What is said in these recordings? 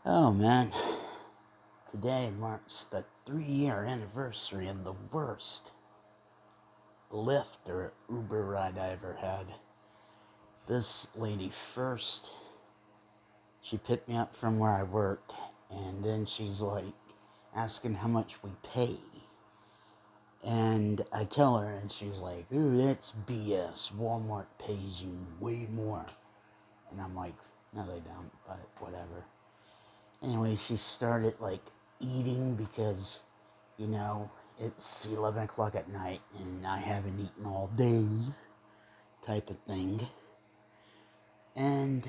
Oh man, today marks the 3-year anniversary of the worst Lyft or Uber ride I ever had. This lady first, she picked me up from where I worked, and then she's like asking how much we pay. And I tell her, and she's like, ooh, that's BS. Walmart pays you way more. And I'm like, no, they don't, but whatever. Anyway, she started like eating because, you know, it's 11 o'clock at night and I haven't eaten all day type of thing. And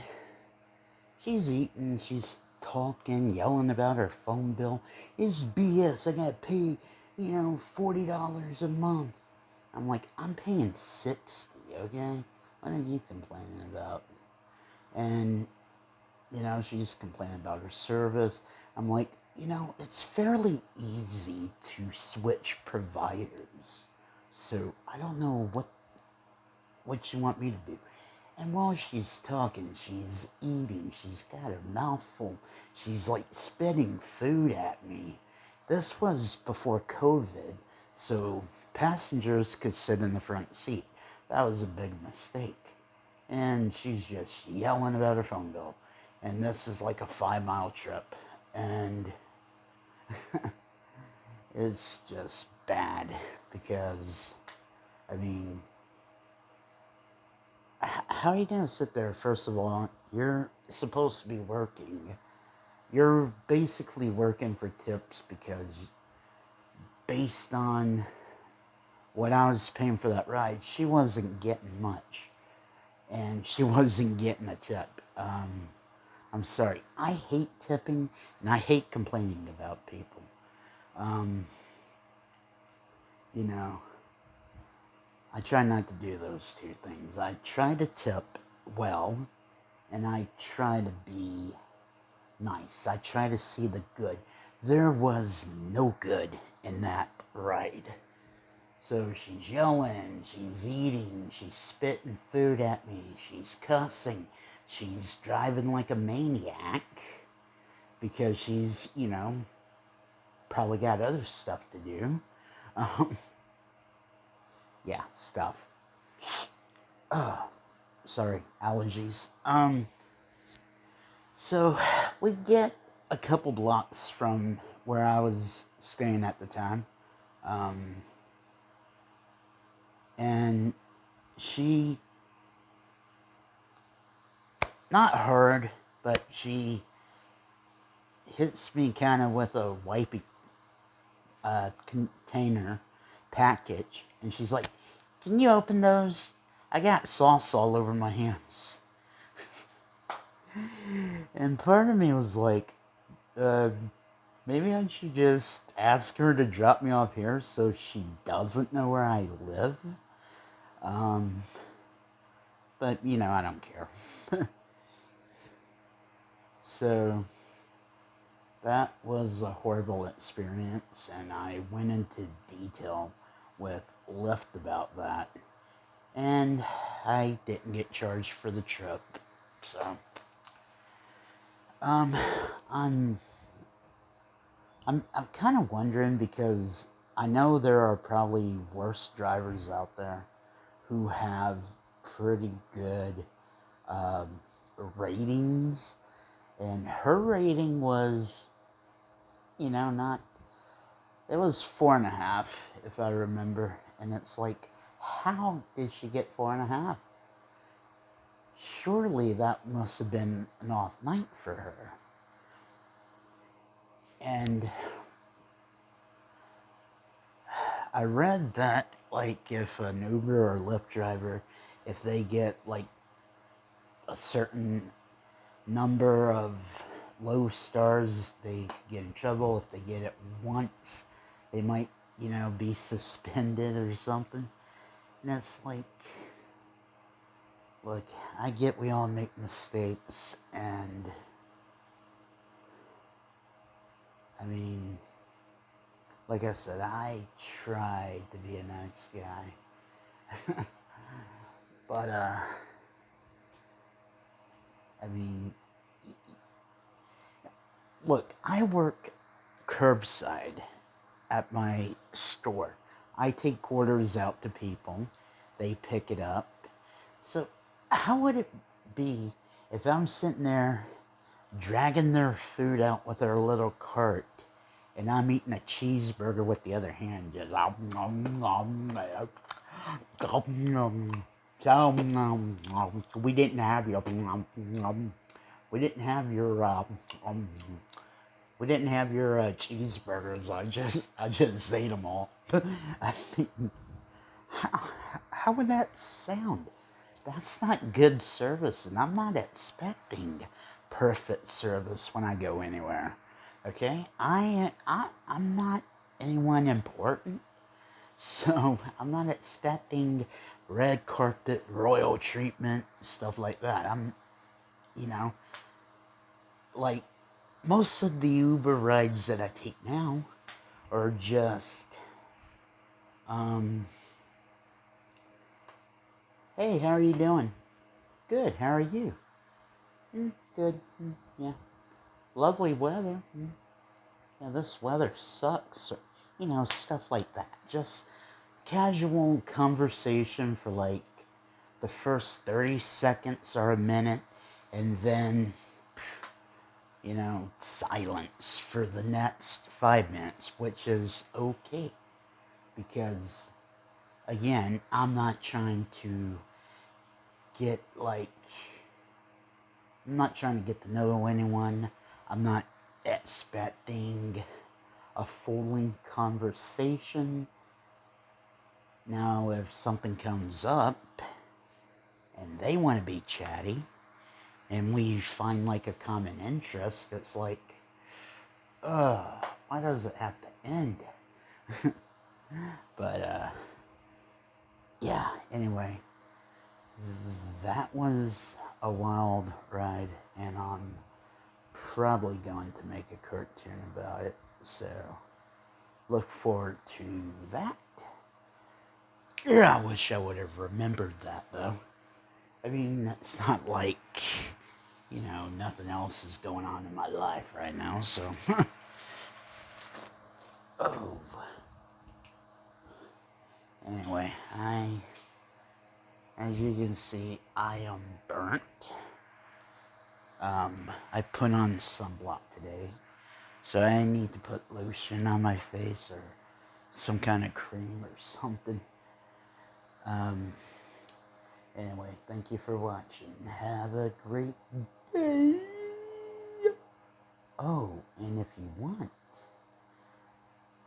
she's eating, she's talking, yelling about her phone bill. It's BS. I gotta pay, $40 a month. I'm like, I'm paying 60, okay? What are you complaining about? And she's complaining about her service. I'm like, it's fairly easy to switch providers. So I don't know what you want me to do. And while she's talking, she's eating, she's got her mouth full. She's like spitting food at me. This was before COVID, so passengers could sit in the front seat. That was a big mistake. And she's just yelling about her phone bill. And this is like a 5-mile trip. And it's just bad because, I mean, how are you going to sit there? First of all, you're supposed to be working. You're basically working for tips because based on what I was paying for that ride, she wasn't getting much. And she wasn't getting a tip. I'm sorry. I hate tipping and I hate complaining about people. Um, you know, I try not to do those two things. I try to tip well and I try to be nice. I try to see the good. There was no good in that ride. So she's yelling, she's eating, she's spitting food at me, she's cussing, she's driving like a maniac because she's, probably got other stuff to do. Um, yeah, stuff. Sorry, allergies. So we get a couple blocks from where I was staying at the time. Um, and she, not hard, but she hits me kind of with a wipey container package. And she's like, can you open those? I got sauce all over my hands. And part of me was like, uh, maybe I should just ask her to drop me off here so she doesn't know where I live. Um, but, I don't care. So, that was a horrible experience, and I went into detail with Lyft about that. And I didn't get charged for the trip. So, um, I'm I'm kind of wondering because I know there are probably worse drivers out there who have pretty good um, ratings, and her rating was, not. It was 4.5, if I remember, and it's like, how did she get 4.5? Surely that must have been an off night for her. And I read that, like, if an Uber or Lyft driver, if they get, like, a certain number of low stars, they could get in trouble. If they get it once, they might, be suspended or something. And it's like, look, I get we all make mistakes, and, I mean, like I said, I tried to be a nice guy. But, I mean, look, I work curbside at my store. I take quarters out to people. They pick it up. So how would it be if I'm sitting there dragging their food out with their little cart and I'm eating a cheeseburger with the other hand, just we didn't have your we didn't have your um, we didn't have your cheeseburgers. I just ate them all. I mean, how would that sound? That's not good service, and I'm not expecting perfect service when I go anywhere. Okay, I'm not anyone important, so I'm not expecting red carpet, royal treatment, stuff like that. You know, like most of the Uber rides that I take now are just, um, hey, how are you doing? Good, how are you? Good, yeah. Lovely weather. Yeah, this weather sucks. Or, stuff like that. Just casual conversation for like the first 30 seconds or a minute, and then, silence for the next 5 minutes, which is okay. Because, again, get like, I'm not trying to get to know anyone. I'm not expecting a full-length conversation. Now, if something comes up and they want to be chatty and we find like a common interest, it's like, why does it have to end? But, yeah, anyway, that was a wild ride, and I'm probably going to make a cartoon about it, so look forward to that. Yeah, I wish I would have remembered that, though. I mean, it's not like, nothing else is going on in my life right now, so. Oh. Anyway, as you can see, I am burnt. I put on sunblock today, so I need to put lotion on my face or some kind of cream or something. Anyway, thank you for watching. Have a great day. Oh, and if you want,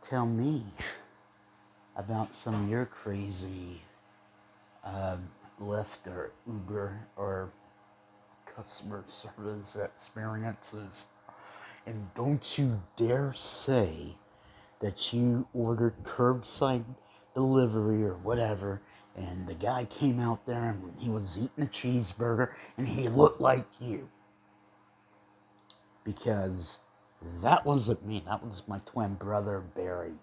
tell me about some of your crazy Lyft or Uber or customer service experiences. And don't you dare say that you ordered curbside delivery or whatever, and the guy came out there and he was eating a cheeseburger and he looked like you. Because that wasn't me. That was my twin brother, Barry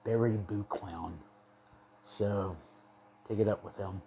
Boo Clown. So, take it up with him.